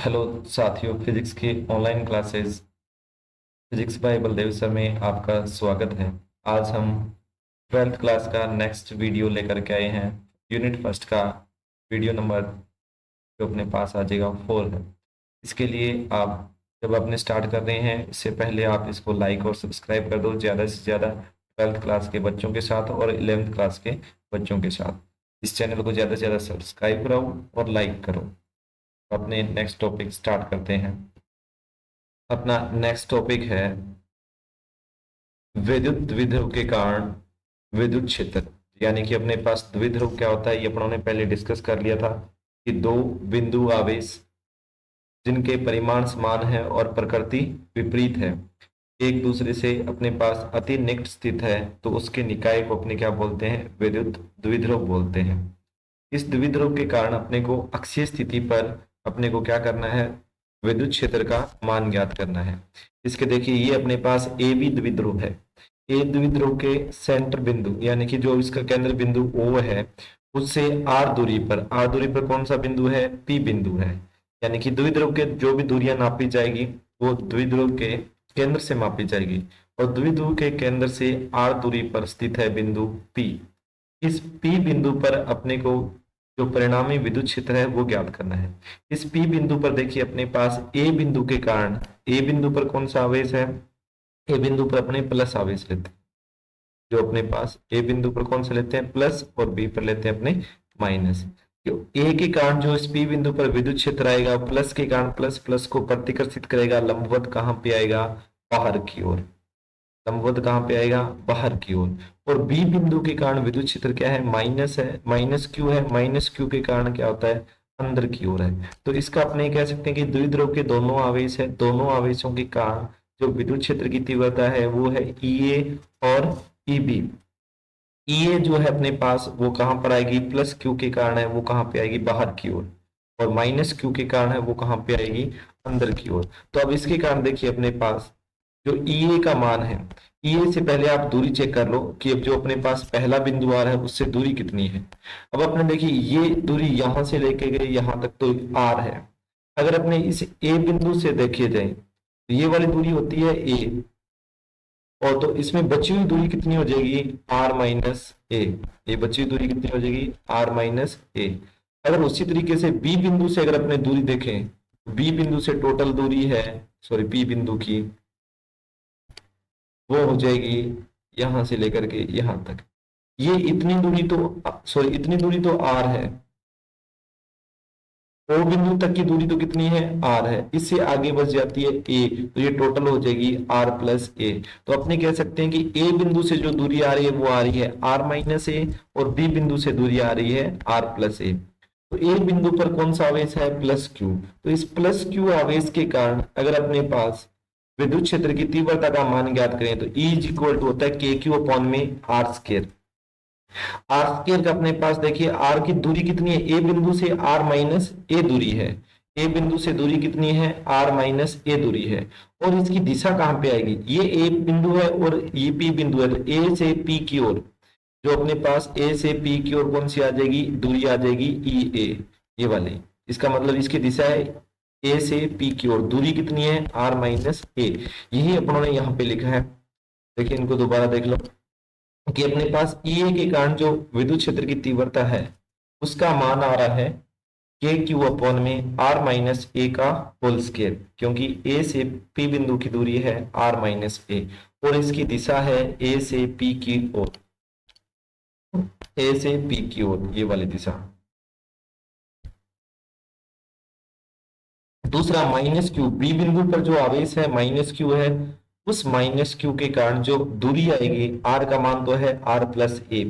Hello साथियों, physics की online classes physics bye Baldev sir में आपका स्वागत है। आज हम 12th क्लास का नेक्स्ट वीडियो लेकर के आए हैं। यूनिट फर्स्ट का वीडियो नंबर जो अपने पास आ जाएगा 4 है। इसके लिए आप जब आपने स्टार्ट कर रहे हैं, इससे पहले आप इसको लाइक और सब्सक्राइब कर दो ज़्यादा से ज़्यादा 12th क्लास के बच्चों के साथ और 11th क्लास के बच्चों के साथ। इस चैनल को ज़्यादा से ज़्यादा सब्सक्राइब करो और लाइक करो। अपने नेक्स्ट टॉपिक स्टार्ट करते हैं। अपना नेक्स्ट टॉपिक है विद्युत द्विध्रुव के कारण विद्युत क्षेत्र। यानी कि अपने पास द्विध्रुव क्या होता है ये अपनों ने पहले डिस्कस कर लिया था कि दो बिंदु आवेश जिनके परिमाण समान है और प्रकृति विपरीत है, एक दूसरे से अपने पास अति निकट स्थित है, तो उसके निकाय को अपने क्या बोलते हैं? विद्युत द्विध्रुव बोलते हैं। इस द्विध्रुव के कारण अपने को अक्षीय स्थिति पर अपने को क्या करना है? विद्युत क्षेत्र का मान ज्ञात करना है। इसके देखिए, ये अपने पास ए बी द्विध्रुव है। ए द्विध्रुव के सेंटर बिंदु यानी कि जो इसका केंद्र बिंदु ओ है, उससे आर दूरी पर कौन सा बिंदु है? पी बिंदु है। यानी कि द्विध्रुव के जो भी दूरियां नापी जाएगी वो द्विध्रुव के केंद्र से मापी जाएगी, और द्विध्रुव के केंद्र से आर दूरी पर स्थित है बिंदु पी। इस पी बिंदु पर अपने को जो परिणामी विद्युत क्षेत्र है वो ज्ञात करना है। इस पी बिंदु पर देखिए, अपने पास ए बिंदु के कारण ए बिंदु पर कौन सा आवेश है? ए बिंदु पर अपने प्लस आवेश लेते हैं। जो अपने पास ए बिंदु पर कौन सा लेते हैं? प्लस, और बी पर लेते हैं अपने माइनस। जो ए के कारण जो इस पी बिंदु पर विद्युत क्षेत्र आएगा, प्लस के कारण प्लस प्लस को प्रतिकर्षित करेगा, लंबवत कहाँ पे आएगा? बाहर की ओर। लंबवत कहाँ पे आएगा? बाहर की ओर। और बी बिंदु के कारण विद्युत क्षेत्र क्या है? माइनस है, माइनस क्यू है। माइनस क्यू के कारण क्या होता है? अंदर की ओर है। तो इसका अपने कह सकते हैं कि द्विध्रुव के दोनों आवेश है, दोनों आवेशों के कारण जो विद्युत क्षेत्र की तीव्रता है वो है ई ए और ई बी। ई ए जो है अपने पास वो कहाँ पर आएगी? प्लस क्यू के कारण है, वो कहाँ पे आएगी? बाहर की ओर। और माइनस क्यू के कारण है, वो कहाँ पे आएगी? अंदर की ओर। तो अब इसके कारण देखिए, अपने पास जो ई ए का मान है, ई ए से पहले आप दूरी चेक कर लो कि अब जो अपने पास पहला बिंदु आ रहा है उससे दूरी कितनी है। अब अपने देखिए, ये दूरी यहां से लेके गए यहां तक तो आर है। अगर अपने इस ए बिंदु से देखे जाए तो ये वाली दूरी होती है ए, और तो इसमें बची हुई दूरी कितनी हो जाएगी? आर माइनस ए। ये बची हुई दूरी कितनी हो जाएगी? आर माइनस ए। अगर उसी तरीके से बी बिंदु से अगर अपने दूरी देखें, बी बिंदु से टोटल दूरी है, सॉरी पी बिंदु की, वो हो जाएगी यहां से लेकर के यहां तक। ये इतनी दूरी तो, सॉरी इतनी दूरी तो आर है। ओ बिंदु तक की दूरी तो कितनी है? आर है। इससे आगे बच जाती है ए, तो ये टोटल हो जाएगी आर प्लस ए। तो अपने कह सकते हैं कि ए बिंदु से जो दूरी आ रही है वो आ रही है आर माइनस ए, और बी बिंदु से दूरी आ रही है आर प्लस ए। तो ए बिंदु पर कौन सा आवेश है? Plus Q. तो इस प्लस क्यू आवेश के कारण अगर अपने पास विद्युत क्षेत्र की तीव्रता का मान ज्ञात करें तो E इज इक्वल टू होता है के क्यू अपॉन में आर स्केयर। आर स्केयर का अपने पास देखिए, आर की दूरी कितनी है? ए बिंदु से आर माइनस ए दूरी है। ए बिंदु से दूरी कितनी है? आर माइनस ए दूरी है। और इसकी दिशा कहां पे आएगी? ये ए बिंदु है और ये पी बिंदु है, तो ए से पी की ओर जो अपने पास ए से पी की ओर कौन सी आ जाएगी? दूरी आ जाएगी ई ए, ये वाली। इसका मतलब इसकी दिशा है ए से पी की ओर, दूरी कितनी है? आर माइनस ए। यही अपनों ने यहाँ पे लिखा है। देखिए, इनको दोबारा देख लो कि अपने पास ई ए के कारण जो विद्युत क्षेत्र की तीव्रता है उसका मान आ रहा है के क्यू अपॉन में आर माइनस ए का होल स्केयर, क्योंकि ए से पी बिंदु की दूरी है आर माइनस ए, और इसकी दिशा है ए से पी की ओर, ए से पी की ओर, ये वाली दिशा। दूसरा माइनस क्यू, बी बिंदु पर जो आवेश है माइनस क्यू है, उस माइनस क्यू के कारण जो दूरी आएगी, आर का मान तो है आर प्लस ए,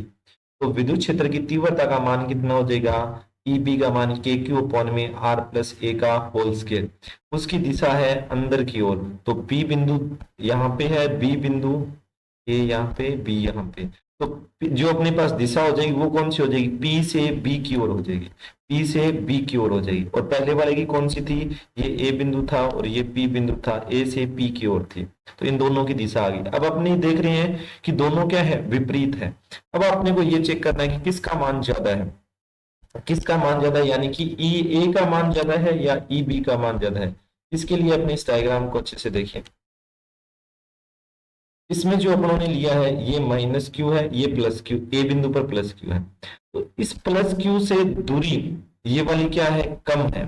तो विद्युत क्षेत्र की तीव्रता का मान कितना हो जाएगा? ई बी का मान के क्यू अपॉन में आर प्लस ए का होल स्केयर। उसकी दिशा है अंदर की ओर, तो बी बिंदु यहाँ पे है, बी बिंदु ए यहाँ पे, बी यहाँ पे। तो जो अपने पास दिशा हो जाएगी वो कौन सी हो जाएगी? पी से बी की ओर हो जाएगी, पी से बी की ओर हो जाएगी। और पहले वाले की कौन सी थी? ये ए बिंदु था और ये पी बिंदु था, ए से पी की ओर थी, तो इन दोनों की दिशा आ गई। अब अपने देख रहे हैं कि दोनों क्या है? विपरीत है। अब आपने को ये चेक करना है कि किसका मान ज्यादा है। किसका मान ज्यादा है, यानी कि ई ए का मान ज्यादा है या ई बी का मान ज्यादा है। इसके लिए अपने इस डायग्राम को अच्छे से देखिए। इसमें जो अपनों ने लिया है ये माइनस क्यू है, ये प्लस क्यू, ए बिंदु पर प्लस क्यू है। तो इस प्लस क्यू से दूरी ये वाली क्या है, कम है।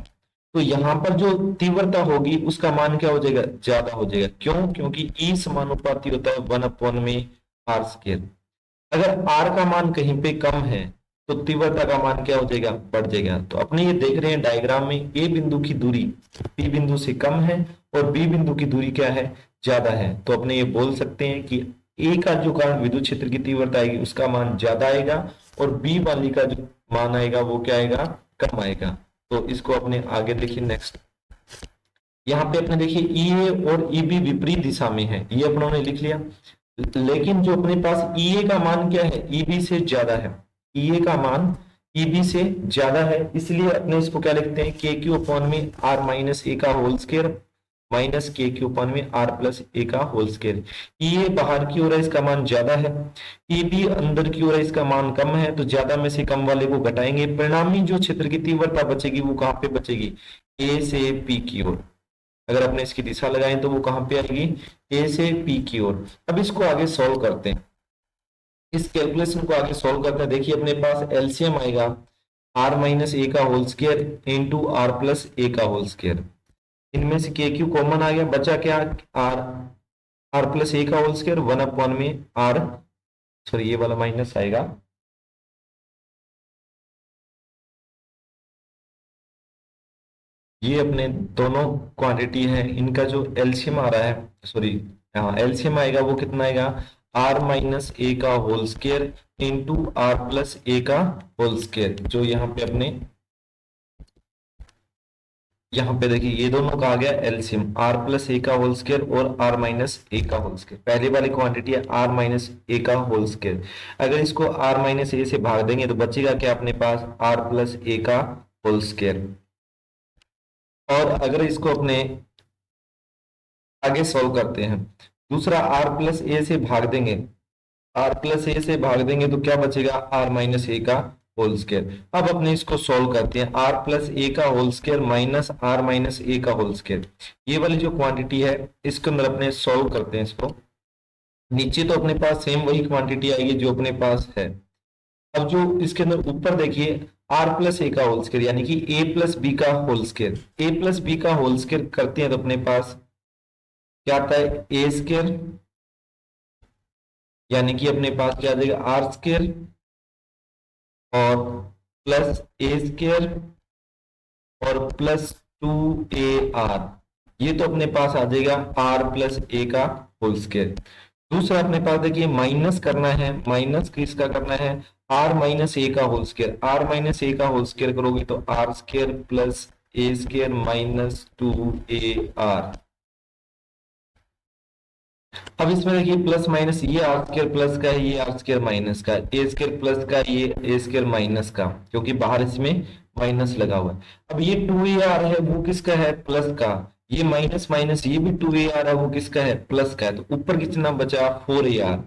तो यहाँ पर जो तीव्रता होगी उसका मान क्या हो जाएगा, ज्यादा हो जाएगा। क्यों, क्योंकि ई समानुपाती होता है 1 में आर स्क्वायर। अगर आर का मान कहीं पे कम है तो तीव्रता का मान क्या हो जाएगा, बढ़ जाएगा। तो अपने ये देख रहे हैं डायग्राम में ए बिंदु की दूरी बी बिंदु से कम है और बी बिंदु की दूरी क्या है, ज्यादा है। तो अपने ये बोल सकते हैं कि ए का जो कारण विद्युत क्षेत्र की तीव्रता आएगी उसका मान ज्यादा आएगा और बी वाली का जो मान आएगा वो क्या आएगा, कम आएगा। तो इसको अपने आगे देखिए नेक्स्ट। यहाँ पे अपने देखिए ई ए और ई बी विपरीत दिशा में है, ये अपनों ने लिख लिया। लेकिन जो अपने पास ई ए का मान क्या है, ई बी से ज्यादा है। ई ए का मान ई बी से ज्यादा है, इसलिए अपने इसको क्या लिखते हैं, के क्यू अपॉन में आर माइनस ए का होल स्क्वायर माइनस के क्यू अपॉन में आर प्लस ए का होल स्क्वायर। ई ए बाहर की ओर है, इसका मान ज्यादा है। ई बी अंदर की ओर है, इसका मान कम है। तो ज्यादा में से कम वाले को घटाएंगे, परिणामी जो क्षेत्र की तीव्रता बचेगी वो कहाँ पे बचेगी, ए से पी की ओर। अगर अपने इसकी दिशा लगाएं तो वो कहां पे आएगी, ए से पी की ओर। अब इसको आगे सॉल्व करते हैं, इस कैलकुलेशन को आगे सॉल्व करते हैं। देखिए अपने पास एलसीएम आएगा आर माइनस ए का whole square into R plus A का होल स्क्वायर। इनमें से के क्यू कॉमन आ गया, बचा क्या, आर आर प्लस ए का होल स्क्वायर 1 में आर, सॉरी ये वाला माइनस आएगा, ये अपने दोनों क्वांटिटी है, इनका जो एलसीएम आ रहा है, सॉरी हाँ एलसीएम आएगा वो कितना आएगा, आर माइनस ए का whole square into R plus A का होल स्क्वायर। जो यहाँ पे अपने यहाँ पे देखिए ये दोनों का आ गया एलसीएम, आर प्लस ए का होल स्क्वायर और आर माइनस ए का होल स्क्वायर। पहले वाली क्वांटिटी है आर माइनस ए का होल स्क्वायर। अगर इसको आर माइनस ए से भाग देंगे तो बचेगा क्या अपने पास, आर प्लस ए का होल स्क्वायर। और अगर इसको अपने आगे सॉल्व करते हैं, दूसरा आर प्लस ए से भाग देंगे, आर प्लस ए से भाग देंगे तो क्या बचेगा, आर माइनस ए का होल स्क्वायर। अब अपने इसको सॉल्व करते हैं, आर प्लस ए का whole square minus R minus A का होल स्क्वायर। ये वाली जो क्वांटिटी है इसके अंदर अपने सॉल्व करते हैं इसको। नीचे तो अपने पास सेम वही क्वांटिटी आएगी जो अपने पास है। अब जो इसके अंदर ऊपर देखिए आर प्लस ए का होल स्क्वायर यानी कि ए प्लस बी का होल स्क्वायर, ए प्लस बी का होल स्क्वायर करते हैं तो अपने पास क्या आता है, ए स्क्वायर यानी कि अपने पास क्या आ जाएगा, आर स्क्वायर और प्लस ए स्क्वायर और प्लस 2ar, ये तो अपने पास आ जाएगा आर प्लस ए का होल स्क्वायर। दूसरा अपने पास देखिए माइनस करना है, माइनस किसका करना है, आर माइनस ए का whole square. R minus A का होल स्क्वायर करोगे तो R square plus A square minus 2ar। अब इसमें देखिए प्लस माइनस, ये आर स्क्वायर प्लस का है, ये आर स्क्वायर माइनस का, ए स्क्वायर प्लस का, ये ए स्क्वायर माइनस का, क्योंकि बाहर इसमें माइनस लगा हुआ है। अब ये 2ar है वो किसका है, प्लस का। ये माइनस माइनस ये भी 2ar है वो किसका है, प्लस का है। तो ऊपर कितना बचा, 4ar।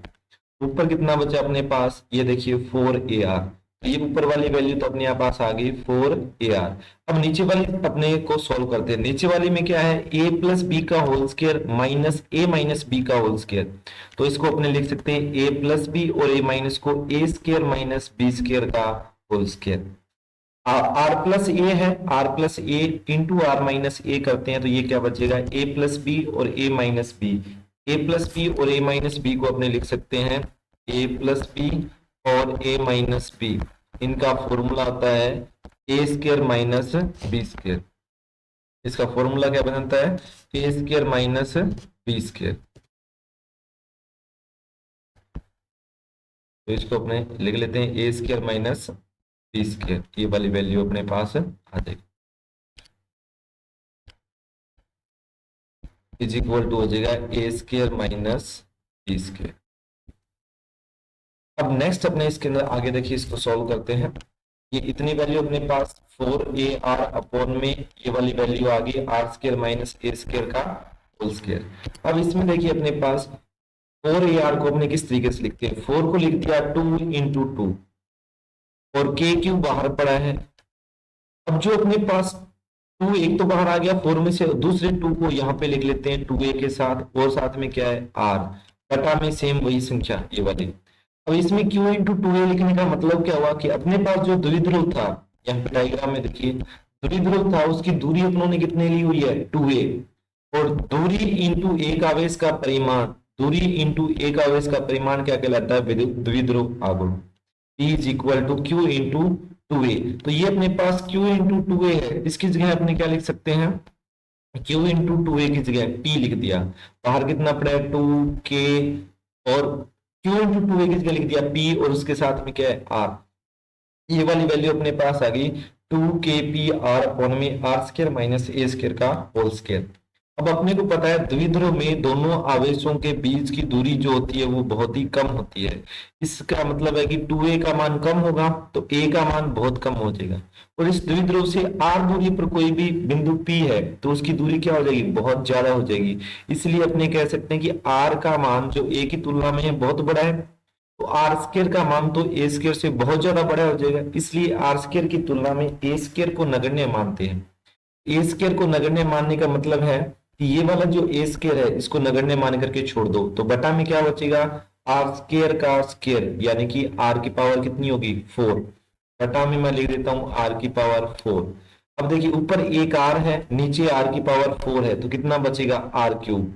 ऊपर कितना बचा अपने पास, ये देखिए 4ar। ये ऊपर वाली वैल्यू तो अपने यहाँ पास आ गई 4ar। अब नीचे वाली अपने को सॉल्व करते हैं। नीचे वाली में क्या है, a प्लस बी का whole square minus A minus B का होल स्क्वायर। तो इसको अपने लिख सकते हैं a प्लस बी और a माइनस को a square minus B square का whole square. R plus A है, R plus A into R minus A करते हैं तो ये क्या बचेगा, a प्लस बी और a minus B. a plus B और a माइनस बी को अपने लिख सकते हैं a प्लस बी और a माइनस बी। इनका फॉर्मूला आता है ए स्क्वायर माइनस बी स्क्वायर। इसका फॉर्मूला क्या बनता है, ए स्क्वायर माइनस बी स्क्वायर। तो इसको अपने लिख लेते हैं ए स्क्वायर माइनस बी स्क्वायर, ये वाली वैल्यू अपने पास आ जाएगी, इज इक्वल टू हो जाएगा ए स्क्वायर माइनस बी स्क्वायर। अब नेक्स्ट अपने इसके अंदर आगे देखिए इसको सॉल्व करते हैं। ये इतनी वैल्यू अपने पास 4ar अपॉन में ये वाली वैल्यू आ गई R square minus A square का होल स्क्वायर। अब इसमें देखिए अपने पास 4ar को अपने किस तरीके से लिखते हैं, 4 को लिख दिया 2 इंटू 2 और के क्यू बाहर पड़ा है। अब जो अपने पास टू एक तो बाहर आ गया 4 में से, दूसरे टू को यहाँ पे लिख लेते हैं 2a के साथ, और साथ में क्या है r, बटा में सेम वही संख्या ये वाली। अब इसमें q इंटू टू ए लिखने का मतलब क्या हुआ कि अपने पास जो द्विध्रुव था, यहाँ पे डायग्राम में देखिए द्विध्रुव था, उसकी दूरी अपनों ने कितने ली हुई है 2a, और दूरी इंटू एक आवेश का परिमाण, दूरी इंटू एक आवेश का परिमाण क्या कहलाता है द्विध्रुव आघूर्ण। P is equal to Q into two A. तो ये अपने पास Q इंटू टू ए है, इसकी जगह अपने क्या लिख सकते हैं, Q इंटू टू ए की जगह P लिख दिया। बाहर कितना पड़ा है 2K, और Q इंटू टू ए की जगह लिख दिया P, और उसके साथ में क्या है R। ये वाली वैल्यू अपने पास आ गई 2kpr अपॉन में r square minus a square का होल स्क्वायर। अब अपने को पता है द्विध्रुव में दोनों आवेशों के बीच की दूरी जो होती है वो बहुत ही कम होती है। इसका मतलब है कि 2a का मान कम होगा तो a का मान बहुत कम हो जाएगा, और इस द्विध्रुव से r दूरी पर कोई भी बिंदु P है तो उसकी दूरी क्या हो जाएगी, बहुत ज्यादा हो जाएगी। इसलिए अपने कह सकते हैं कि r का मान जो a की तुलना में है बहुत बड़ा है, तो आर स्क्वायर का मान तो ए स्क्वायर से बहुत ज्यादा बड़ा हो जाएगा, इसलिए आर स्क्वायर की तुलना में ए स्क्वायर को नगण्य मानते हैं। ए स्क्वायर को नगण्य मानने का मतलब है कि ये वाला जो ए स्क्वायर है इसको नगण्य मान करके छोड़ दो, तो बटा में क्या बचेगा आर स्क्वायर का स्क्वायर, यानी कि आर की पावर कितनी होगी 4, बटा में मैं लिख देता हूं आर की पावर 4। अब देखिए ऊपर एक आर है, नीचे आर की पावर 4 है, तो कितना बचेगा आर क्यूब,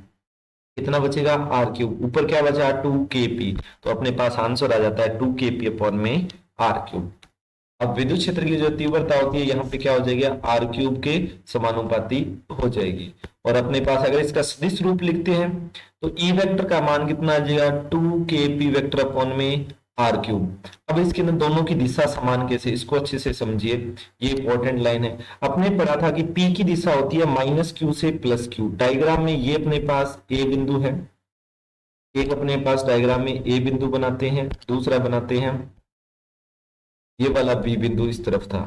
कितना बचेगा आर क्यूब, ऊपर क्या बचा 2kp, तो अपने पास आंसर आ जाता है 2kp अपॉन में आर क्यूब। अब विद्युत क्षेत्र की जो तीव्रता होती है यहाँ पे क्या हो जाएगी आर क्यूब के समानुपाती हो जाएगी। और अपने पास अगर इसका सदिश रूप लिखते हैं तो ई वेक्टर का मान कितना आ जाएगा 2kp वेक्टर अपॉन में आर क्यूब। अब इसके अंदर दोनों की दिशा समान कैसे, इसको अच्छे से समझिए, ये इंपॉर्टेंट लाइन है। अपने पढ़ा था कि P की दिशा होती है माइनस क्यू से प्लस क्यू। डायग्राम में ये अपने पास ए बिंदु है, एक अपने पास डायग्राम में ए बिंदु बनाते हैं, दूसरा बनाते हैं ये वाला बी बिंदु इस तरफ था,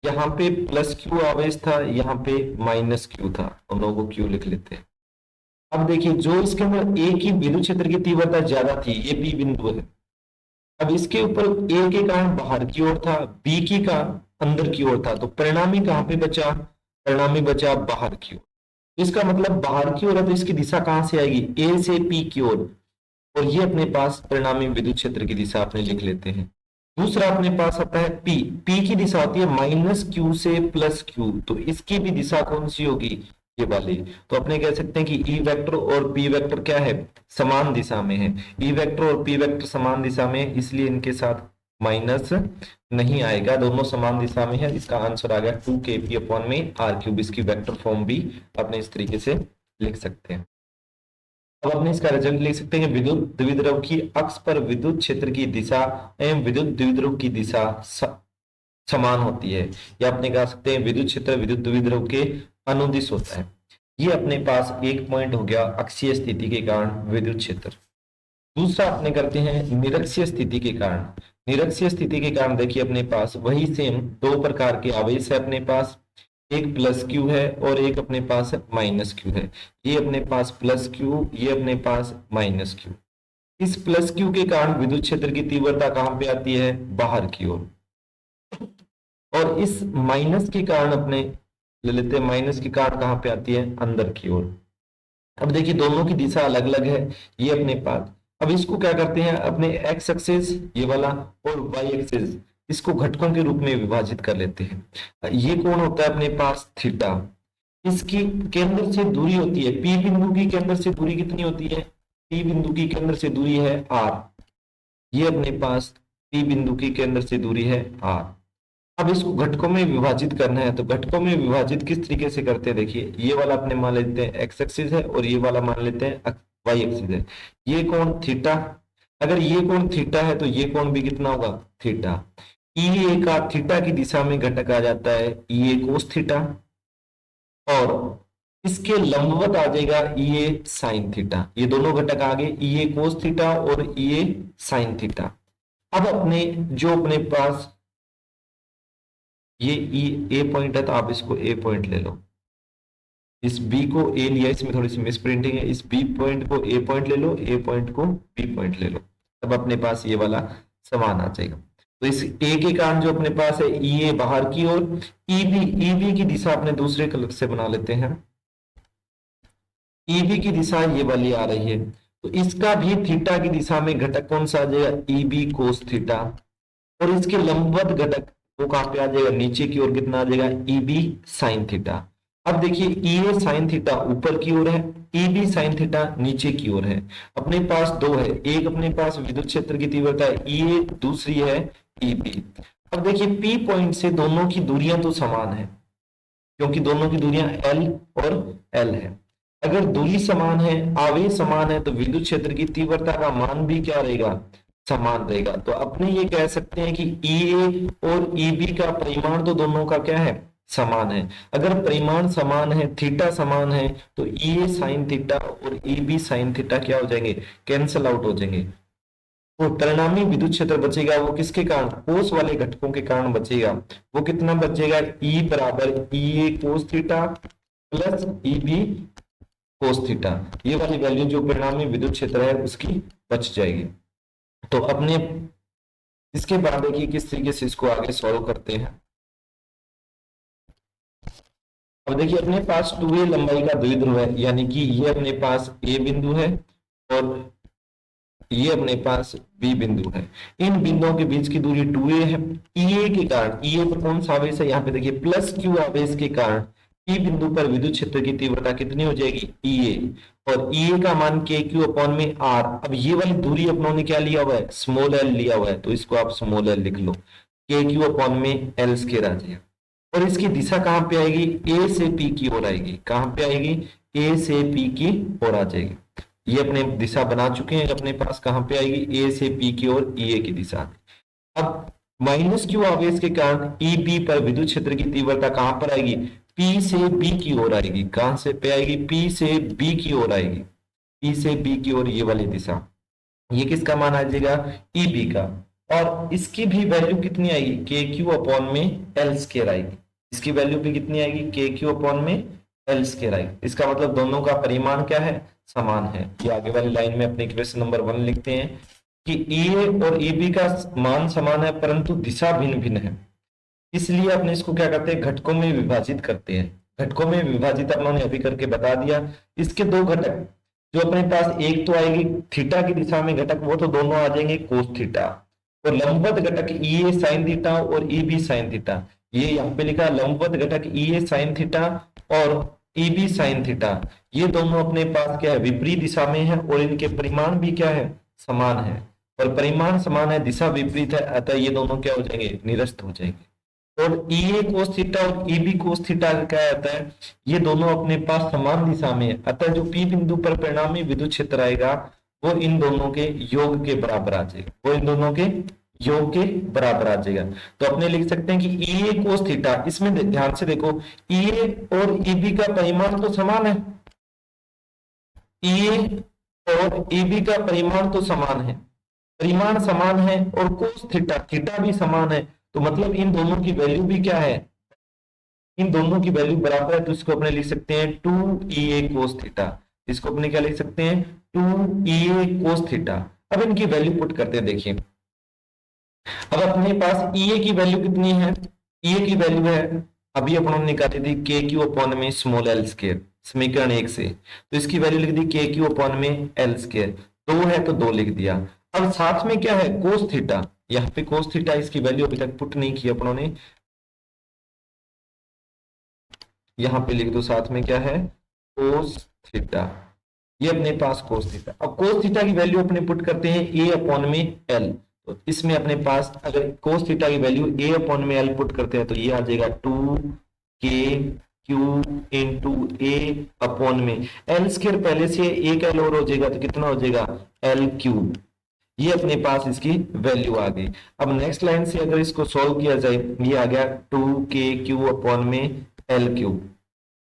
यहाँ पे प्लस क्यू आवेश था, यहाँ पे माइनस क्यू था, दोनों को क्यू लिख लेते हैं। अब देखिए जो इसके अंदर ए की विद्युत क्षेत्र की तीव्रता ज्यादा थी, ये बी बिंदु है। अब इसके ऊपर ए के कारण बाहर की ओर था, बी की का अंदर की ओर था, तो परिणामी कहां पे बचा, परिणामी बचा बाहर की ओर। इसका मतलब बाहर की ओर है तो इसकी दिशा कहां से आएगी, ए से पी की ओर, और ये अपने पास परिणामी विद्युत क्षेत्र की दिशा अपने लिख लेते हैं। दूसरा अपने पास आता है पी, पी की दिशा होती है माइनस क्यू से प्लस क्यू, तो इसकी भी दिशा कौन सी होगी, ये वाली। तो अपने कह सकते हैं कि ई वेक्टर और पी वेक्टर क्या है, समान दिशा में है। ई वेक्टर और पी वेक्टर समान दिशा में है, इसलिए इनके साथ माइनस नहीं आएगा, दोनों समान दिशा में है। इसका आंसर आ गया 2kp अपॉन में आर क्यूब। इसकी वेक्टर फॉर्म भी अपने इस तरीके से लिख सकते हैं। अब अपने इसका रिजल्ट लिख सकते हैं, विद्युत द्विध्रुव की अक्ष पर विद्युत क्षेत्र की दिशा एवं विद्युत द्विध्रुव की दिशा समान होती है, या अपने कह सकते हैं विद्युत क्षेत्र विद्युत द्विध्रुव के अनुदिश होता है। ये अपने पास एक पॉइंट हो गया अक्षीय स्थिति के कारण विद्युत क्षेत्र। दूसरा अपने करते हैं निरक्षीय स्थिति के कारण। निरक्षीय स्थिति के कारण देखिए अपने पास वही सेम दो प्रकार के आवेश है अपने पास, एक प्लस क्यू है और एक अपने पास माइनस क्यू है। ये अपने पास प्लस क्यू, ये अपने पास माइनस क्यू। इस प्लस क्यू के कारण विद्युत क्षेत्र की तीव्रता कहां पे आती है, बाहर की ओर, और इस माइनस के कारण अपने ले लेते हैं, माइनस के कारण कहां पे आती है, अंदर की ओर। अब देखिए दोनों की दिशा अलग अलग है, ये अपने पास। अब इसको क्या करते हैं, अपने एक्स एक्सिस ये वाला और वाई एक्सिस, इसको घटकों के रूप में विभाजित कर लेते हैं। ये कौन होता है अपने पास, थीटा। इसकी केंद्र से दूरी होती है, पी बिंदु की केंद्र से दूरी कितनी होती है, पी बिंदु की केंद्र से दूरी है आर। ये अपने पास पी बिंदु की केंद्र से दूरी है आर। अब इसको घटकों में विभाजित करना है, तो घटकों में विभाजित किस तरीके से करते हैं, देखिए ये वाला अपने मान लेते हैं एक्स एक्सिस है और ये वाला मान लेते हैं वाई एक्सिस है। ये कोण थीटा, अगर ये कोण थीटा है तो ये कोण भी कितना होगा, थीटा। ई ए का थीटा की दिशा में घटक आ जाता है ई ए कोस थीटा, और इसके लंबवत आ जाएगा ई ए साइन थीटा। ये दोनों घटक आ गए, ई ए कोस थीटा और ई ए साइन थीटा। अब अपने जो अपने पास ये ए पॉइंट है तो आप इसको ए पॉइंट ले लो, इस बी को ए लिया, इसमें थोड़ी सी मिस प्रिंटिंग है, इस बी पॉइंट को ए पॉइंट ले लो, ए पॉइंट को बी पॉइंट ले लो, तब अपने पास ये वाला समान आ जाएगा। तो इस ए के कारण जो अपने पास है ई ए बाहर की ओर, ईबी की दिशा अपने दूसरे कलर से बना लेते हैं। ईबी की दिशा ये वाली आ रही है, तो इसका भी थीटा की दिशा में घटक कौन सा आ जाएगा, ईबी कोस थीटा। और इसके लंबवत घटक वो कहां पे आ जाएगा, नीचे की ओर कितना आ जाएगा, ईबी साइन थीटा। अब देखिए ई ए साइन थीटा ऊपर की ओर है, ईबी साइन थीटा नीचे की ओर है। अपने पास दो है, एक अपने पास विद्युत क्षेत्र की तीव्रता है ई ए, दूसरी है ईबी। अब देखिए पी पॉइंट से दोनों की दूरियां तो समान है, क्योंकि दोनों की दूरियां एल और एल है। अगर दूरी समान है, आवेश समान है, तो विद्युत क्षेत्र की तीव्रता का मान भी क्या रहेगा, समान रहेगा। तो अपने ये कह सकते हैं कि ई ए और ईबी का परिमाण तो दोनों का क्या है, समान है। अगर परिमाण समान है, थीटा समान है, तो ई ए साइन थीटा और ईबी साइन थीटा क्या हो जाएंगे, कैंसल आउट हो जाएंगे। तो परिणामी विद्युत क्षेत्र बचेगा वो किसके कारण, कोस वाले घटकों के कारण बचेगा। वो कितना बचेगा, ई बराबर E A cos theta plus E B cos theta. ये वाली वैल्यू जो परिणामी विद्युत क्षेत्र है उसकी बच जाएगी। तो अपने इसके बाद देखिए किस तरीके से इसको आगे सॉल्व करते हैं। अब देखिए अपने पास 2a लंबाई का द्विध्रुव है, यानी कि ये अपने पास ए बिंदु है और ये अपने पास बी बिंदु है। इन बिंदुओं के बीच की दूरी 2a है। ईए के कारण, ईए पर कौन सा आवेश है, यहाँ पे देखिए प्लस क्यू आवेश के कारण ई बिंदु पर विद्युत क्षेत्र की तीव्रता कितनी हो जाएगी, ईए। और ईए का मान के क्यू अपॉन में आर। अब ये वाली दूरी अपनों ने क्या लिया हुआ है, स्मॉल एल लिया हुआ है, तो इसको आप स्मॉल एल लिख लो, के क्यू अपॉन में एल स्क्वायर आ जाएगा। और इसकी दिशा कहां पे आएगी, ए से पी की ओर आएगी। कहां पे आएगी, ए से पी की ओर आ जाएगी। ये अपने दिशा बना चुके हैं, अपने पास कहां पे आएगी, ए से पी की ओर, ई ए की दिशा। अब माइनस क्यू आवेश के कारण ई बी पर विद्युत क्षेत्र की तीव्रता कहां पर आएगी, पी से बी की ओर आएगी। कहां से पे आएगी, पी से बी की ओर आएगी, पी से बी की ओर, ये वाली दिशा। ये किसका मान आ जाएगा, ई बी का। और इसकी भी वैल्यू कितनी आएगी, के क्यू अपॉन में एल स्क्वायर आएगी। इसकी वैल्यू भी कितनी आएगी, के क्यू अपॉन में एल स्क्वायर आएगी। इसका मतलब दोनों का परिमाण क्या है, समान है। ये आगे वाली लाइन में अपने इक्वेशन नंबर 1 लिखते हैं कि ई ए और ई बी का मान समान है, परंतु दिशा भिन्न भिन्न है। इसलिए अपने इसको क्या करते हैं, घटकों में विभाजित करते हैं। घटकों में विभाजित उन्होंने अभी करके बता दिया। इसके दो घटक जो अपने पास, एक तो आएगी थीटा की दिशा में घटक, वो तो दोनों आ जाएंगे कोस थीटा। और लंबवत घटक ई ए साइन थीटा और ई बी साइन थीटा। ये यहाँ पे लिखा लंबवत घटक ई ए साइन थीटा और ई बी साइन थीटा। ये दोनों अपने पास क्या है, विपरीत दिशा में है, और इनके परिमाण भी क्या है, समान है। और परिमाण समान है, दिशा विपरीत है, अतः ये दोनों क्या हो जाएंगे, निरस्त हो जाएंगे। और ई ए कोस थीटा और ई बी कोस थीटा क्या आता है, ये दोनों अपने पास समान दिशा में है, अतः जो पी बिंदु पर परिणामी विद्युत क्षेत्र आएगा वो इन दोनों के योग के बराबर आ जाएगा, वो इन दोनों के योग के बराबर आ जाएगा। तो अपने लिख सकते हैं कि ई ए कोस थीटा, इसमें ध्यान से देखो, ई ए और ई बी का परिमाण तो समान है, ई ए और ई बी का परिमाण तो समान है, परिमाण समान है, और कोस थीटा, थीटा भी समान है। तो मतलब इन दोनों की वैल्यू भी क्या है, इन दोनों की वैल्यू बराबर है। तो इसको अपने लिख सकते हैं 2 कोस थीटा। इसको अपने क्या लिख सकते हैं, 2 कोस थीटा। अब इनकी वैल्यू पुट करते हैं, देखिए अब अपने पास ई की वैल्यू कितनी है, ई की वैल्यू है अभी अपन निकाली थी के क्यू अपॉन में स्मॉल एल स्क्वायर, समीकरण 1 से। तो इसकी वैल्यू लिख दी के क्यू अपॉन में एल स्क्वायर, 2 है तो 2 लिख दिया। अब साथ में क्या है, कोस थीटा। यहाँ पे कोस थीटा, इसकी वैल्यू अभी तक पुट नहीं की अपनों ने, यहाँ पे लिख दो साथ में क्या है, कोस थीटा। ये अपने पास कोस थीटा। अब कोस थीटा की वैल्यू अपने पुट करते हैं ए अपॉन में एल। तो इसमें अपने पास अगर कोस थीटा की वैल्यू ए अपॉन में एल पुट करते हैं तो ये आ जाएगा 2 क्यू इंटू ए अपॉन में एल स्क्वायर, पहले से एक एल और हो जाएगा तो कितना हो जाएगा, एल क्यूब। ये अपने पास इसकी वैल्यू आ गई। अब नेक्स्ट लाइन से अगर इसको सॉल्व किया जाए, ये आ गया 2 अपॉन में एल क्यूब।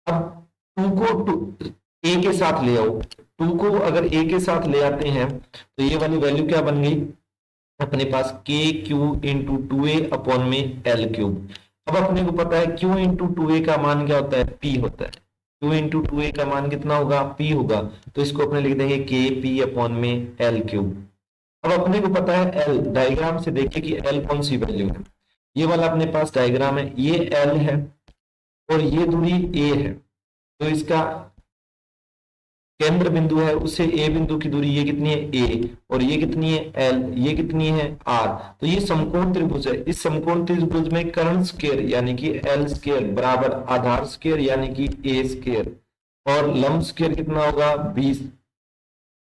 अब 2 को ए के साथ ले आओ, 2 को अगर ए के साथ ले आते हैं तो ये वाली वैल्यू क्या बन गई अपने पास, के क्यू इंटू 2a अपॉन में एल क्यूब। अब अपने को पता है क्यू इंटू 2a का मान क्या होता है, पी होता है। क्यू इंटू 2a का मान कितना होगा, पी होगा। तो इसको अपने लिख देंगे के पी अपॉन में एल क्यूब। अब अपने को पता है एल, डायग्राम से देखिए कि एल कौन सी वैल्यू है। ये वाला अपने पास डायग्राम है, ये एल है और ये दूरी ए है, तो इसका केंद्र बिंदु है उससे ए बिंदु की दूरी ये कितनी है ए, और ये कितनी है एल, ये कितनी है आर। तो ये समकोण त्रिभुज है, इस समकोण त्रिभुज में कर्ण स्क्वायर यानी कि एल स्क्वायर बराबर आधार स्क्वायर यानी कि ए स्क्वायर, और लंब स्क्वायर कितना होगा 20,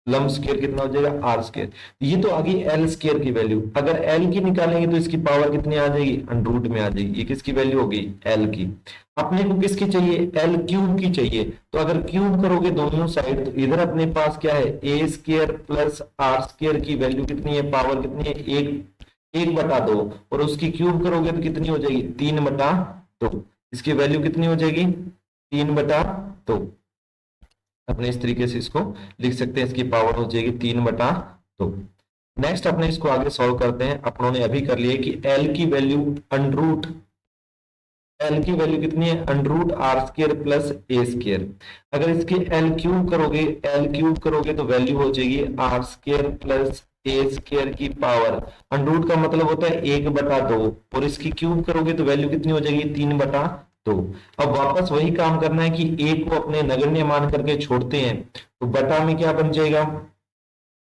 लंब स्क्वायर कितना हो जाएगा आर स्क्वायर। ये तो आ गई एल स्क्वायर की वैल्यू, अगर एल की निकालेंगे तो इसकी पावर कितनी आ जाएगी अंडर रूट में आ जाएगी। ये किसकी वैल्यू होगी एल की। अपने को किसकी चाहिए एल क्यूब की चाहिए, तो अगर क्यूब करोगे दोनों साइड तो इधर अपने पास क्या है ए स्क्वायर प्लस आर स्क्वायर की वैल्यू कितनी है, पावर कितनी है 1/2, और उसकी क्यूब करोगे तो कितनी हो जाएगी 3/2। इसकी वैल्यू कितनी हो जाएगी 3/2। अपने इस तरीके से इसको लिख सकते हैं, इसकी पावर हो जाएगी 3/2। नेक्स्ट अपने इसको आगे सॉल्व करते हैं। अपनों ने अभी कर लिया कि एल की वैल्यू अंडर रूट, एल की वैल्यू कितनी है under root R square plus A square. अगर इसके एल क्यूब करोगे तो वैल्यू हो जाएगी R square plus A square की पावर, अंडर रूट का मतलब होता है 1/2, और इसकी क्यूब करोगे तो वैल्यू कितनी हो जाएगी 3/2। अब वापस वही काम करना है कि ए को अपने नगण्य मान करके छोड़ते हैं तो बटा में क्या बन जाएगा,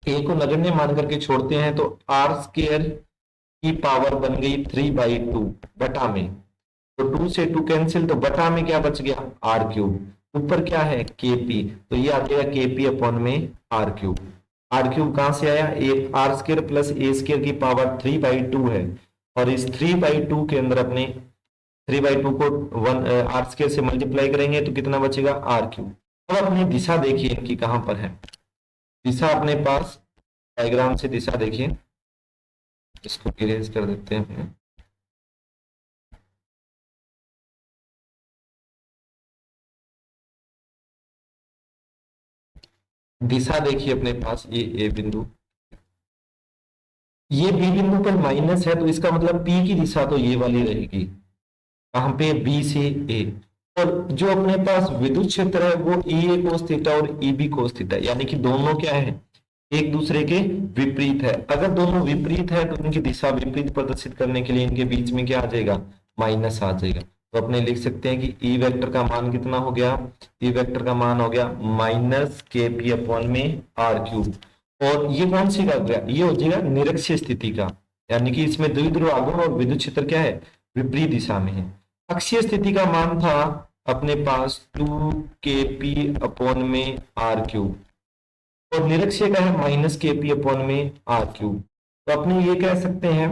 ए को नगण्य मान करके छोड़ते हैं तो आर स्क्वायर की पावर बन गई 3/2 बटा में, तो 2 से 2 कैंसिल, तो बटा में क्या बच गया आर क्यूब, ऊपर क्या है केपी, तो ये आ जाएगा केपी अपॉन में आर क्यूब। आर क्यूब कहां से आया, A R square plus A square की पावर 3/2 है, और इस 3/2 के अंदर अपने 3/2 को 1 आर स्क्वायर से मल्टीप्लाई करेंगे तो कितना बचेगा आर क्यूब। अब अपनी दिशा देखिए इनकी कहां पर है, दिशा अपने पास डायग्राम से दिशा देखिए, इसको इरेज कर देते हैं। दिशा देखिए अपने पास, ये ए बिंदु, ये बी बिंदु पर माइनस है, तो इसका मतलब पी की दिशा तो ये वाली रहेगी, कहां पे बी से ए। और जो अपने पास विद्युत क्षेत्र है वो ई ए कोस थीटा और ई बी कोस थीटा, यानी कि दोनों क्या है एक दूसरे के विपरीत है। अगर दोनों विपरीत है तो इनकी दिशा विपरीत प्रदर्शित करने के लिए इनके बीच में क्या आ जाएगा माइनस आ जाएगा। तो अपने लिख सकते हैं कि ई वेक्टर का मान कितना हो गया, ई वेक्टर का मान हो गया माइनस के पी अपॉन में आर क्यूब। और ये कौन सी का हो गया, ये हो जाएगा निरक्षीय स्थिति का, यानी कि इसमें द्विध्रुव आघूर्ण और विद्युत क्षेत्र क्या है विपरीत दिशा में है। अक्षीय स्थिति का मान था अपने पास 2kp अपॉन में आर क्यूब, और निरक्षीय का है माइनस kp अपॉन में आर क्यूब। तो अपने ये कह सकते हैं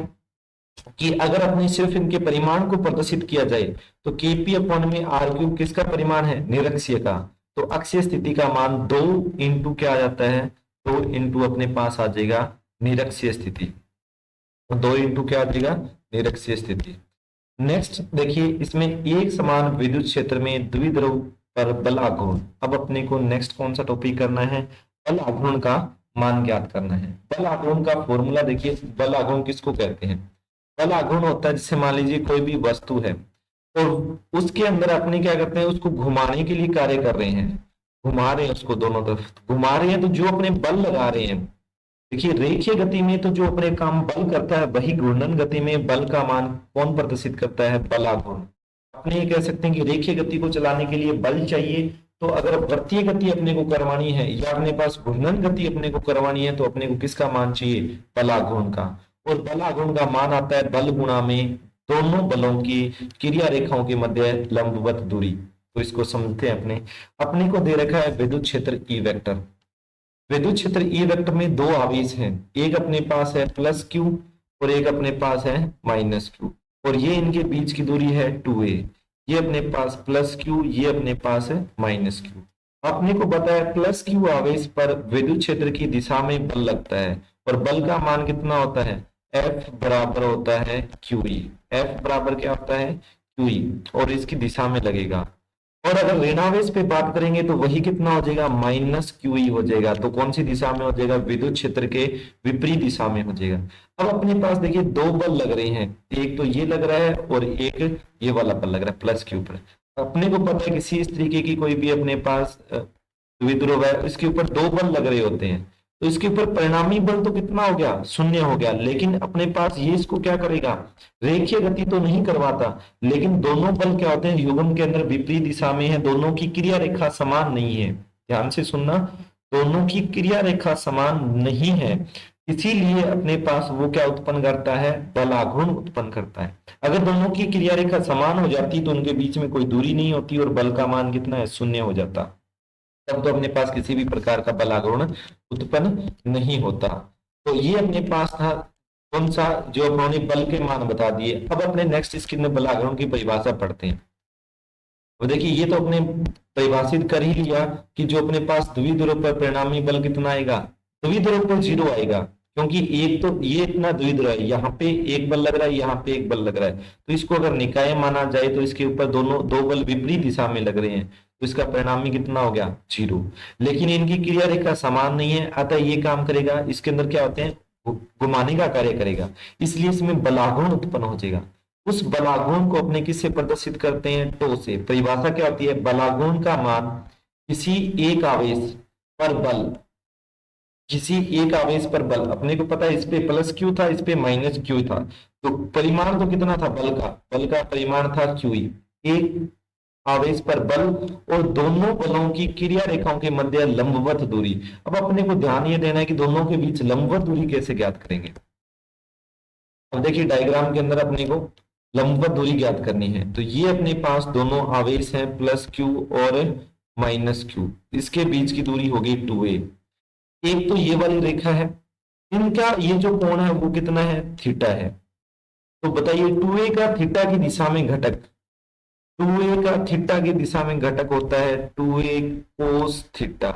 कि अगर अपने सिर्फ इनके परिमाण को प्रदर्शित किया जाए तो kp अपॉन में आर क्यूब किसका परिमाण है निरक्षीय का, तो अक्षीय स्थिति का मान 2 इंटू क्या आ जाता है 2 इंटू अपने पास आ जाएगा निरक्षीय स्थिति, तो 2 इंटू क्या आ जाएगा निरक्षीय स्थिति। नेक्स्ट देखिए इसमें एक समान विद्युत क्षेत्र में द्विध्रुव पर बल आघूर्ण। अब अपने को नेक्स्ट कौन सा टॉपिक करना है, बल आघूर्ण का मान ज्ञात करना है। बल आघूर्ण का फॉर्मूला देखिए, बल आघूर्ण किसको कहते हैं, बल आघूर्ण होता है जैसे मान लीजिए कोई भी वस्तु है और उसके अंदर अपने क्या करते हैं उसको घुमाने के लिए कार्य कर रहे हैं, घुमा रहे हैं उसको दोनों तरफ घुमा रहे हैं, तो जो अपने बल लगा रहे हैं, देखिए रेखीय गति में तो जो अपने काम बल करता है वही घूर्णन गति में बल का मान कौन प्रदर्शित करता है बलाघूर्ण। अपने ये कह सकते हैं कि रेखीय गति को चलाने के लिए बल चाहिए, तो अगर वृत्तीय गति अपने को करवानी है या अपने पास घूर्णन गति अपने को करवानी है तो अपने को किसका मान चाहिए बलाघूर्ण का। और बलाघूर्ण का मान आता है बल गुणा में दोनों बलों की क्रिया रेखाओं के मध्य लंबवत दूरी। तो इसको समझते हैं। अपने को दे रखा है विद्युत क्षेत्र ई वेक्टर, विद्युत क्षेत्र ई वेक्टर में दो आवेश हैं, एक अपने पास है प्लस क्यू और एक अपने पास है माइनस क्यू, और ये इनके बीच की दूरी है 2a, ये अपने पास प्लस क्यू ये अपने पास है माइनस क्यू। अपने को पता है प्लस क्यू आवेश पर विद्युत क्षेत्र की दिशा में बल लगता है और बल का मान कितना होता है F बराबर होता है QE, F बराबर क्या होता है QE, और इसकी दिशा में लगेगा। और अगर ऋणावेश पे बात करेंगे तो वही कितना हो जाएगा माइनस QE हो जाएगा, तो कौन सी दिशा में हो जाएगा विद्युत क्षेत्र के विपरीत दिशा में हो जाएगा। अब अपने पास देखिए दो बल लग रहे हैं, एक तो ये लग रहा है और एक ये वाला बल लग रहा है प्लस क्यू पर। अपने को पता है किसी इस तरीके की कोई भी अपने पास द्विध्रुव है इसके ऊपर दो बल लग रहे होते हैं, तो इसके ऊपर परिणामी बल तो कितना हो गया, शून्य हो गया। लेकिन अपने पास ये इसको क्या करेगा, रेखीय गति तो नहीं करवाता, लेकिन दोनों बल क्या होते हैं, युग्म के अंदर विपरीत दिशा में है, दोनों की क्रिया रेखा समान नहीं है। ध्यान से सुनना, दोनों की क्रिया रेखा समान नहीं है, इसीलिए अपने पास वो क्या उत्पन्न करता है, बलाघूर्ण उत्पन्न करता है। अगर दोनों की क्रिया रेखा समान हो जाती तो उनके बीच में कोई दूरी नहीं होती और बल का मान कितना है, शून्य हो जाता, तब तो अपने पास किसी भी प्रकार का बलाघूर्ण उत्पन्न नहीं होता। तो ये अपने पास था कौन सा, जो उन्होंने बल के मान बता दिए। अब अपने नेक्स्ट स्किल में बलाघूर्ण की परिभाषा पढ़ते हैं। अब देखिए ये तो अपने परिभाषित कर ही लिया कि जो अपने पास द्विध्रुव पर परिणामी बल कितना आएगा, द्विध्रुव पर 0 आएगा, क्योंकि एक तो ये इतना द्विध्रुव है, यहाँ पे एक बल लग रहा है, यहाँ पे एक बल लग रहा है, तो इसको अगर निकाय माना जाए तो इसके ऊपर दोनों दो बल विपरीत दिशा में लग रहे हैं, तो इसका परिणामी कितना हो गया, 0। लेकिन इनकी क्रिया रेखा समान नहीं है, अतः ये काम करेगा, इसके अंदर क्या होते हैं, घुमाने का कार्य करेगा, इसलिए इसमें बलाघूर्ण उत्पन्न हो जाएगा। उस बलाघूर्ण को अपने किससे प्रदर्शित करते हैं, टो से। परिभाषा क्या होती है, बलाघूर्ण का मान किसी एक आवेश पर बल, किसी एक आवेश पर बल, अपने को पता है इस पे प्लस क्यू था, इस पे माइनस क्यू था, तो परिमाण तो कितना था, बल का परिमाण था क्यू। एक आवेश पर बल और दोनों बलों की क्रिया रेखाओं के मध्य लंबवत दूरी। अब अपने को ध्यान ये देना है कि दोनों के बीच लंबवत दूरी कैसे ज्ञात करेंगे। अब देखिए डायग्राम के अंदर अपने को लंबवत दूरी ज्ञात करनी है, तो ये अपने पास दोनों आवेश हैं प्लस क्यू और माइनस क्यू, इसके बीच की दूरी होगी 2a। एक तो ये वाली रेखा है, इनका ये जो कोण है वो कितना है, थीटा है। तो बताइए 2a का थीटा की दिशा में घटक, 2a का थीटा की दिशा में घटक होता है 2a cos theta,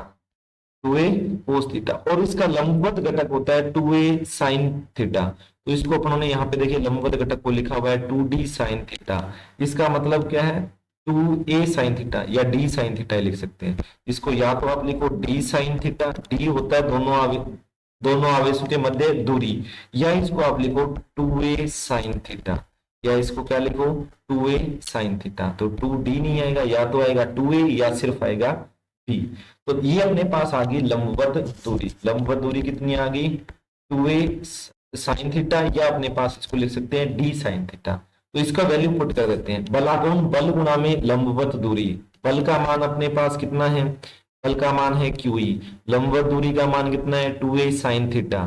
2a cos theta, और इसका लंबवत घटक होता है 2a साइन थीटा। तो इसको अपनों ने यहाँ पे देखिए लंबवत घटक को लिखा हुआ है 2d साइन थीटा। इसका मतलब क्या है, 2a साइन थीटा या d साइन थीटा लिख सकते हैं। इसको या तो आप लिखो d साइन थीटा, d होता है दोनों आवेशों के मध्य दूरी, या इसको आप लिखो 2a साइन थीटा, या इसको क्या लिखो 2a साइन थीटा। तो 2d नहीं आएगा, या तो आएगा 2a या सिर्फ आएगा d। तो ये अपने पास आ गई लंबवत दूरी। लंबवत दूरी कितनी आ गई, 2a साइन थीटा, या अपने पास इसको लिख सकते हैं d साइन थीटा। तो इसका वैल्यू पुट कर देते हैं, बलाघूर्ण बल गुणा में लंबवत दूरी। बल का मान अपने पास कितना है, बल का मान है QE, लंबवत दूरी का मान कितना है 2a साइन थीटा,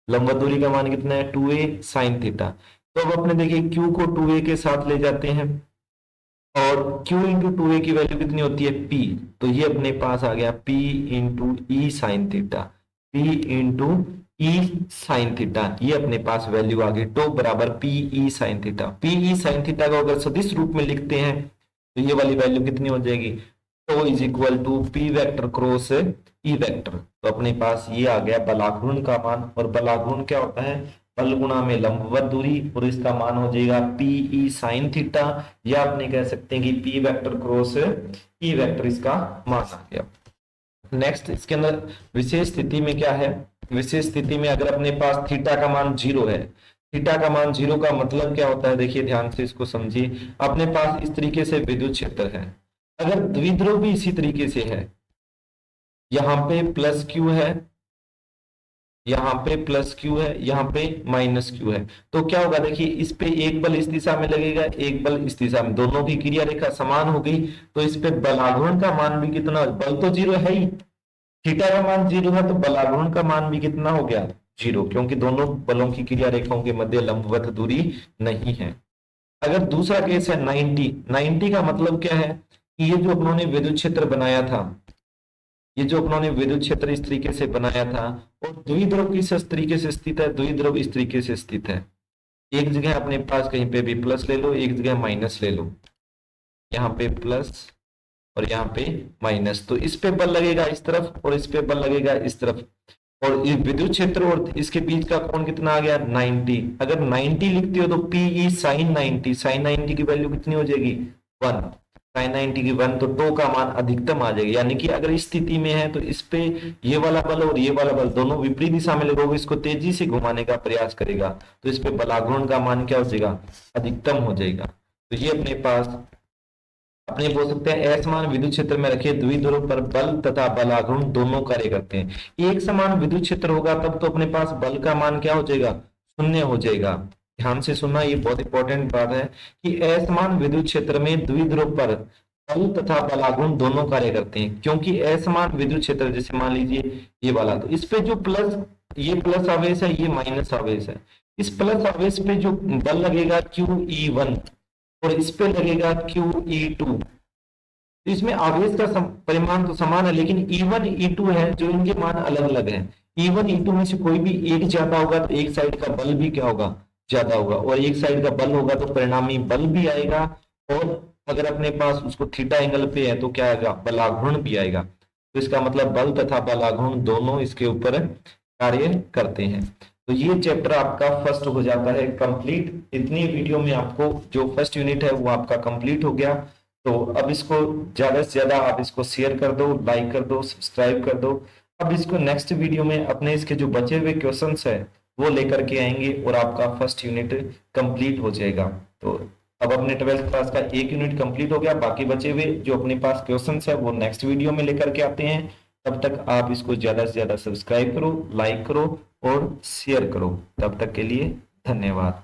लंबवत दूरी का मान कितना है 2a साइन थीटा। तो अब अपने देखिए Q को 2a के साथ ले जाते हैं, और Q इंटू 2a की वैल्यू कितनी होती है P, तो ये अपने पास आ गया P इंटू ई साइन थीटा, P इंटू ई साइन थीटा, ये अपने पास वैल्यू आ गई, टो बराबर P E sine theta. P E sine theta को अगर सदिश रूप में लिखते हैं तो ये वाली वैल्यू कितनी हो जाएगी, tau is equal to P vector cross E vector. तो अपने पास ये आ गया बलाघूर्ण का मान, और बलाघूर्ण क्या होता है, बल गुणा में लंबवत दूरी, और इसका मान हो जाएगा पी ई साइन थीटा, या अपने कह सकते हैं कि P vector cross E vector, इसका मान आ गया। नेक्स्ट इसके अंदर विशेष स्थिति में क्या है, विशेष स्थिति में अगर अपने पास थीटा का मान 0 है, थीटा का मान 0 का मतलब क्या होता है, देखिए ध्यान से इसको समझिए। अपने पास इस तरीके से विद्युत क्षेत्र है, अगर द्विध्रुव भी इसी तरीके से है, यहाँ पे प्लस क्यू है, यहाँ पे प्लस क्यू है, यहाँ पे माइनस क्यू है, तो क्या होगा, देखिए इस पे एक बल इस दिशा में लगेगा, एक बल इस दिशा में, दोनों की क्रिया रेखा समान हो गई, तो इस पे बलाघूर्ण का मान भी कितना, बल तो 0 है ही, थीटा का मान 0 है, तो बलाघूर्ण का मान भी कितना हो गया, 0, क्योंकि दोनों बलों की क्रिया रेखाओं के मध्य लंबवत दूरी नहीं है। अगर दूसरा केस है 90 का मतलब क्या है कि ये जो उन्होंने विद्युत क्षेत्र बनाया था, ये जो उन्होंने विद्युत क्षेत्र इस तरीके से बनाया था, और द्विध्रुव किस तरीके से स्थित है, द्विध्रुव इस तरीके से स्थित है। एक जगह अपने पास कहीं पे भी प्लस ले लो, एक जगह माइनस ले लो, यहाँ पे प्लस और यहाँ पे माइनस, तो इस पे बल लगेगा इस तरफ और इस पे बल लगेगा इस तरफ, और विद्युत क्षेत्र और इसके बीच का कोण कितना आ गया 90। अगर 90 लिखते हो तो पीई साइन 90, साइन 90 की वैल्यू कितनी हो जाएगी 1, साइन 90 की 1, तो टो का मान अधिकतम आ जाएगा। यानी कि अगर इस स्थिति में है तो इस पे ये वाला बल और ये वाला बल दोनों विपरीत दिशा में लगोगे, इसको तेजी से घुमाने का प्रयास करेगा, तो इस पे बलाघूर्ण का मान क्या हो जाएगा, अधिकतम हो जाएगा। तो ये अपने पास अपने बोल सकते हैं असमान विद्युत क्षेत्र में रखे द्विध्रुव पर बल तथा बलाघूर्ण दोनों कार्य करते हैं। एक समान विद्युत क्षेत्र होगा तब तो अपने पास बल का मान क्या हो जाएगा, शून्य हो जाएगा। ध्यान से सुनना, ये बहुत इंपॉर्टेंट बात है कि असमान विद्युत क्षेत्र में द्विध्रुव पर बल तथा बलाघूर्ण दोनों कार्य करते हैं, क्योंकि असमान विद्युत क्षेत्र जैसे मान लीजिए ये वाला, तो इस पे जो प्लस, ये प्लस आवेश है, ये माइनस आवेश है। इस प्लस आवेश पे जो बल लगेगा QE1 और इस पे लगेगा QE2, तो इसमें आवेश का परिमाण तो समान है, लेकिन E1 E2 है जो इनके मान अलग अलग हैं। E1 E2 में से कोई भी एक ज्यादा होगा तो एक साइड का बल भी क्या होगा, ज्यादा होगा, और एक साइड का बल होगा तो परिणामी बल भी आएगा, और अगर अपने पास उसको थीटा एंगल पे है तो क्या आएगा, बलाघूर्ण भी आएगा। तो इसका मतलब बल तथा बलाघूर्ण दोनों इसके ऊपर कार्य करते हैं। तो ये चैप्टर आपका फर्स्ट हो जाता है कंप्लीट। इतनी वीडियो में आपको जो फर्स्ट यूनिट है वो आपका कंप्लीट हो गया। तो अब इसको ज्यादा से ज्यादा आप इसको शेयर कर दो, लाइक कर दो, सब्सक्राइब कर दो। अब इसको नेक्स्ट वीडियो में अपने इसके जो बचे हुए क्वेश्चंस है वो लेकर के आएंगे और आपका फर्स्ट यूनिट कंप्लीट हो जाएगा। तो अब अपने 12th क्लास का एक यूनिट कंप्लीट हो गया, बाकी बचे हुए जो अपने पास क्वेश्चंस है वो नेक्स्ट वीडियो में लेकर के आते हैं। तब तक आप इसको ज्यादा से ज्यादा सब्सक्राइब करो, लाइक करो और शेयर करो। तब तक के लिए धन्यवाद।